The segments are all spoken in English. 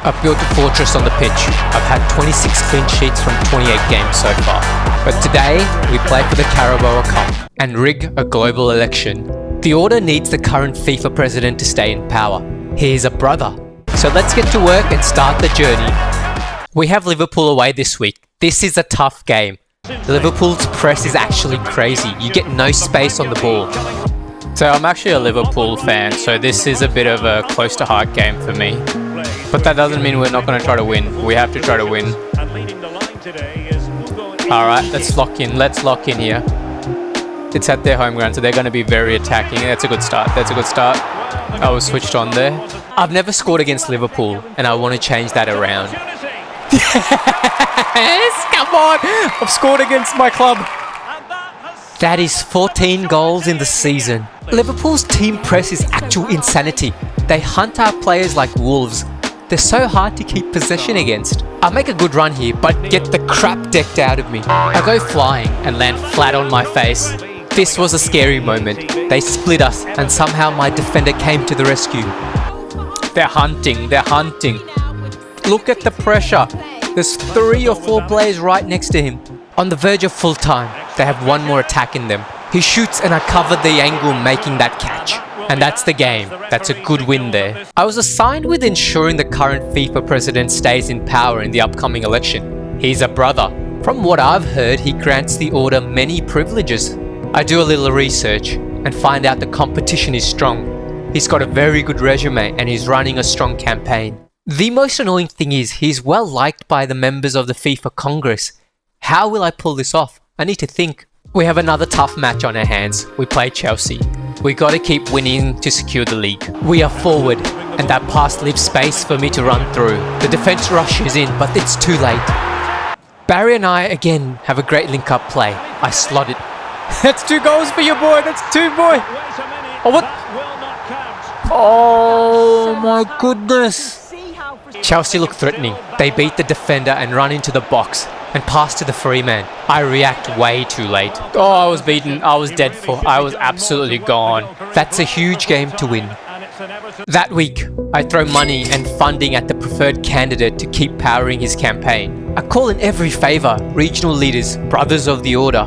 I've built a fortress on the pitch. I've had 26 clean sheets from 28 games so far. But today, we play for the Carabao Cup and rig a global election. The order needs the current FIFA president to stay in power. He is a brother. So let's get to work and start the journey. We have Liverpool away this week. This is a tough game. Liverpool's press is actually crazy. You get no space on the ball. So I'm actually a Liverpool fan, so this is a bit of a close to heart game for me. But that doesn't mean we're not going to try to win. We have to try to win. Alright, let's lock in. Let's lock in here. It's at their home ground, so they're going to be very attacking. That's a good start. That's a good start. I was switched on there. I've never scored against Liverpool, and I want to change that around. Yes! Come on! I've scored against my club. That is 14 goals in the season. Liverpool's team press is actual insanity. They hunt our players like wolves. They're so hard to keep possession against. I make a good run here, but get the crap decked out of me. I go flying and land flat on my face. This was a scary moment. They split us and somehow my defender came to the rescue. They're hunting, they're hunting. Look at the pressure. There's 3 or 4 players right next to him. On the verge of full time, they have one more attack in them. He shoots and I cover the angle making that catch. And that's the game. That's a good win there. I was assigned with ensuring the current FIFA president stays in power in the upcoming election. He's a brother. From what I've heard, he grants the order many privileges. I do a little research and find out the competition is strong. He's got a very good resume and he's running a strong campaign. The most annoying thing is he's well liked by the members of the FIFA Congress. How will I pull this off? I need to think. We have another tough match on our hands. We play Chelsea. We gotta keep winning to secure the league. We are forward, and that pass leaves space for me to run through. The defense rushes in, but it's too late. Barry and I, again, have a great link-up play. I slot it. That's 2 goals for you, boy. That's 2, boy. Oh, what? Oh, my goodness. Chelsea look threatening. They beat the defender and run into the box and pass to the free man. I react way too late. Oh, I was beaten. I was dead for. I was absolutely gone. That's a huge game to win. That week, I throw money and funding at the preferred candidate to keep powering his campaign. I call in every favour, regional leaders, brothers of the order.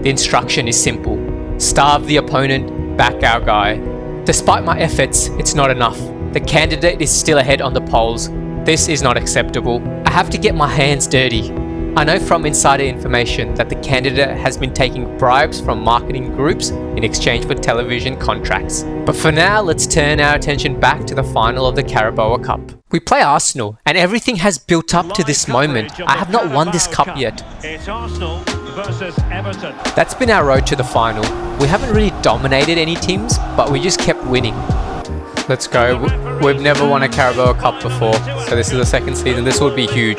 The instruction is simple. Starve the opponent, back our guy. Despite my efforts, it's not enough. The candidate is still ahead on the polls. This is not acceptable. I have to get my hands dirty. I know from insider information that the candidate has been taking bribes from marketing groups in exchange for television contracts. But for now, let's turn our attention back to the final of the Carabao Cup. We play Arsenal, and everything has built up to this moment. I have not won this cup yet. It's Arsenal versus Everton. That's been our road to the final. We haven't really dominated any teams, but we just kept winning. Let's go. We've never won a Carabao Cup before, so this is the second season. This would be huge.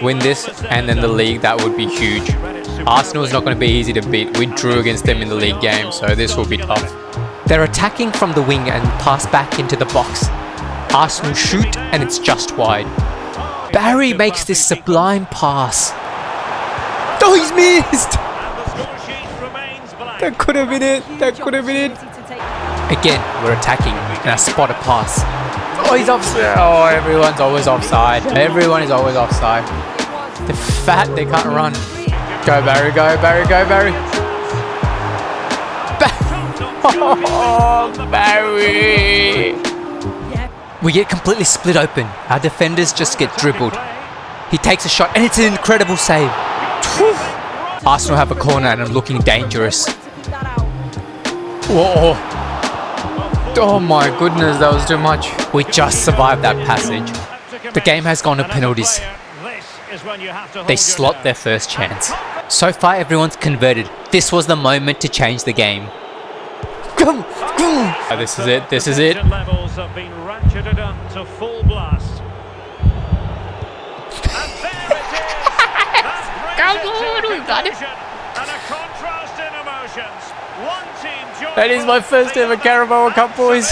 Win this and then the league, that would be huge. Arsenal is not going to be easy to beat. We drew against them in the league game, so this will be tough. They're attacking from the wing and pass back into the box. Arsenal shoot and it's just wide. Barry makes this sublime pass. Oh, he's missed! That could have been it. That could have been it. Again, we're attacking, and I spot a pass. Oh, he's offside. Oh, everyone's always offside. Everyone is always offside. They're fat, they can't run. Go, Barry, go, Barry, go, Barry. Oh, Barry. We get completely split open. Our defenders just get dribbled. He takes a shot, and it's an incredible save. Arsenal have a corner, and I'm looking dangerous. Whoa. Oh my goodness, that was too much. We just survived that passage. The game has gone to penalties. They slot their first chance. So far, everyone's converted. This was the moment to change the game. This is it. This is it. Levels have been ratcheted up to full blast. And there it is. Come on, we got it. And a contrast in emotions. One team joined. That is my first ever Carabao Cup, boys.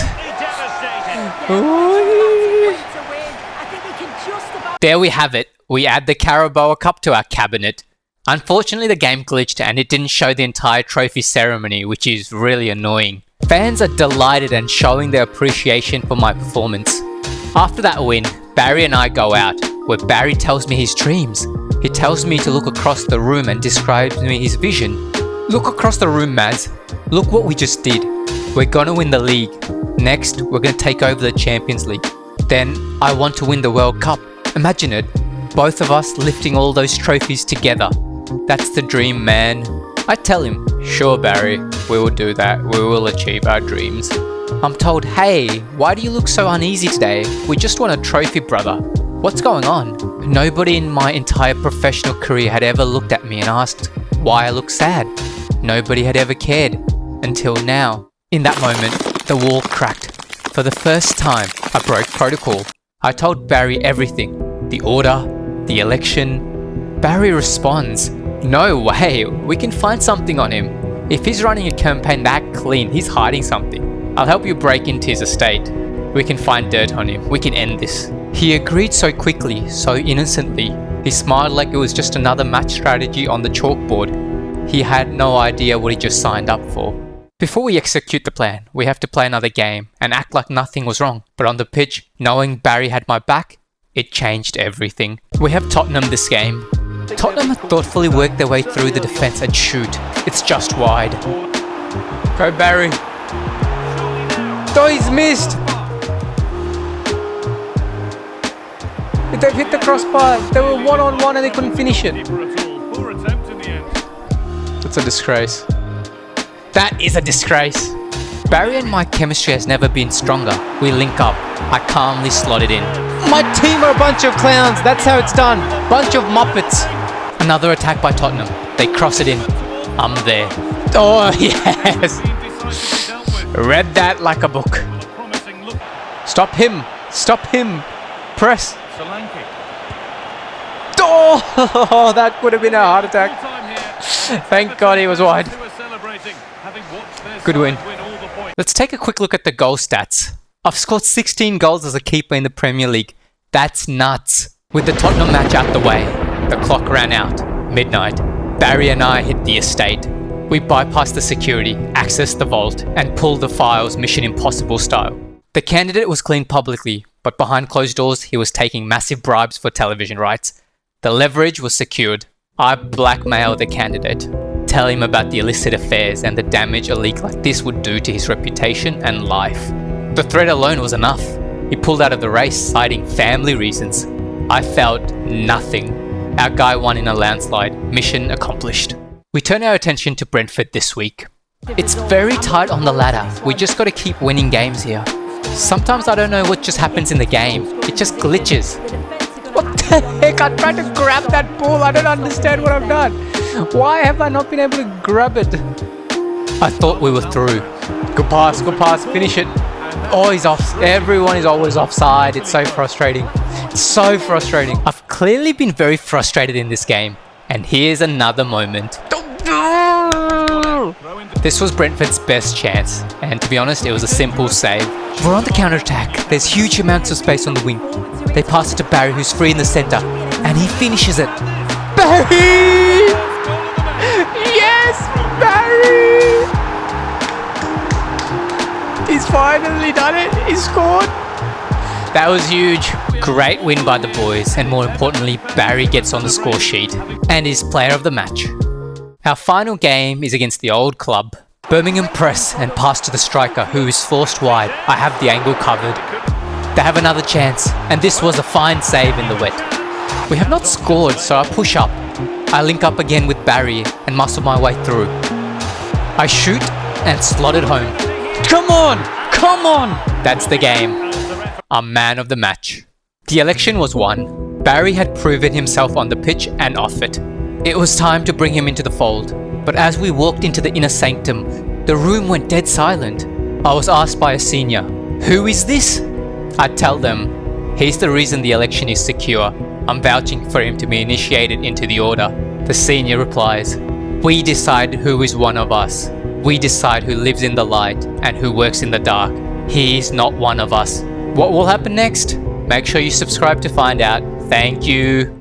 There we have it. We add the Carabao Cup to our cabinet. Unfortunately, the game glitched and it didn't show the entire trophy ceremony, which is really annoying. Fans are delighted and showing their appreciation for my performance. After that win, Barry and I go out, where Barry tells me his dreams. He tells me to look across the room and describes me his vision. Look across the room, Maz. Look what we just did. We're gonna win the league. Next, we're gonna take over the Champions League. Then, I want to win the World Cup. Imagine it. Both of us lifting all those trophies together. That's the dream, man. I tell him, sure Barry, we will do that. We will achieve our dreams. I'm told, hey, why do you look so uneasy today? We just won a trophy, brother. What's going on? Nobody in my entire professional career had ever looked at me and asked why I look sad. Nobody had ever cared. Until now. In that moment, the wall cracked. For the first time, I broke protocol. I told Barry everything. The order, the election. Barry responds, no way, we can find something on him. If he's running a campaign that clean, he's hiding something. I'll help you break into his estate. We can find dirt on him. We can end this. He agreed so quickly, so innocently. He smiled like it was just another match strategy on the chalkboard. He had no idea what he just signed up for. Before we execute the plan, we have to play another game and act like nothing was wrong. But on the pitch, knowing Barry had my back, it changed everything. We have Tottenham this game. Tottenham had thoughtfully worked their way through the defence and shoot. It's just wide. Go Barry. Oh, he's missed! They've hit the crossbar. They were one-on-one and they couldn't finish it. That's a disgrace. That is a disgrace. Barry and my chemistry has never been stronger. We link up. I calmly slot it in. My team are a bunch of clowns. That's how it's done. Bunch of muppets. Another attack by Tottenham. They cross it in. I'm there. Oh, yes. Read that like a book. Stop him. Stop him. Press. Oh, that could have been a heart attack. Thank God he was wide. Good win. Let's take a quick look at the goal stats. I've scored 16 goals as a keeper in the Premier League. That's nuts. With the Tottenham match out the way, the clock ran out. Midnight. Barry and I hit the estate. We bypassed the security, accessed the vault, and pulled the files Mission Impossible style. The candidate was cleaned publicly, but behind closed doors, he was taking massive bribes for television rights. The leverage was secured. I blackmailed the candidate. Tell him about the illicit affairs and the damage a leak like this would do to his reputation and life. The threat alone was enough. He pulled out of the race, citing family reasons. I felt nothing. Our guy won in a landslide. Mission accomplished. We turn our attention to Brentford this week. It's very tight on the ladder. We just got to keep winning games here. Sometimes I don't know what just happens in the game. It just glitches. What the heck? I tried to grab that ball. I don't understand what I've done. Why have I not been able to grab it? I thought we were through. Good pass, finish it. Oh, he's off. Everyone is always offside. It's so frustrating. It's so frustrating. I've clearly been very frustrated in this game. And here's another moment. This was Brentford's best chance. And to be honest, it was a simple save. We're on the counter-attack. There's huge amounts of space on the wing. They pass it to Barry, who's free in the centre. And he finishes it. Barry! Yes, Barry! He's finally done it. He scored. That was huge. Great win by the boys. And more importantly, Barry gets on the score sheet and is player of the match. Our final game is against the old club. Birmingham press and pass to the striker, who is forced wide. I have the angle covered. They have another chance, and this was a fine save in the wet. We have not scored, so I push up. I link up again with Barry and muscle my way through. I shoot and slot it home. Come on! Come on! That's the game. I'm man of the match. The election was won. Barry had proven himself on the pitch and off it. It was time to bring him into the fold. But as we walked into the inner sanctum, the room went dead silent. I was asked by a senior, "Who is this?" I'd tell them, "He's the reason the election is secure. I'm vouching for him to be initiated into the order." The senior replies, "We decide who is one of us. We decide who lives in the light and who works in the dark. He is not one of us." What will happen next? Make sure you subscribe to find out. Thank you.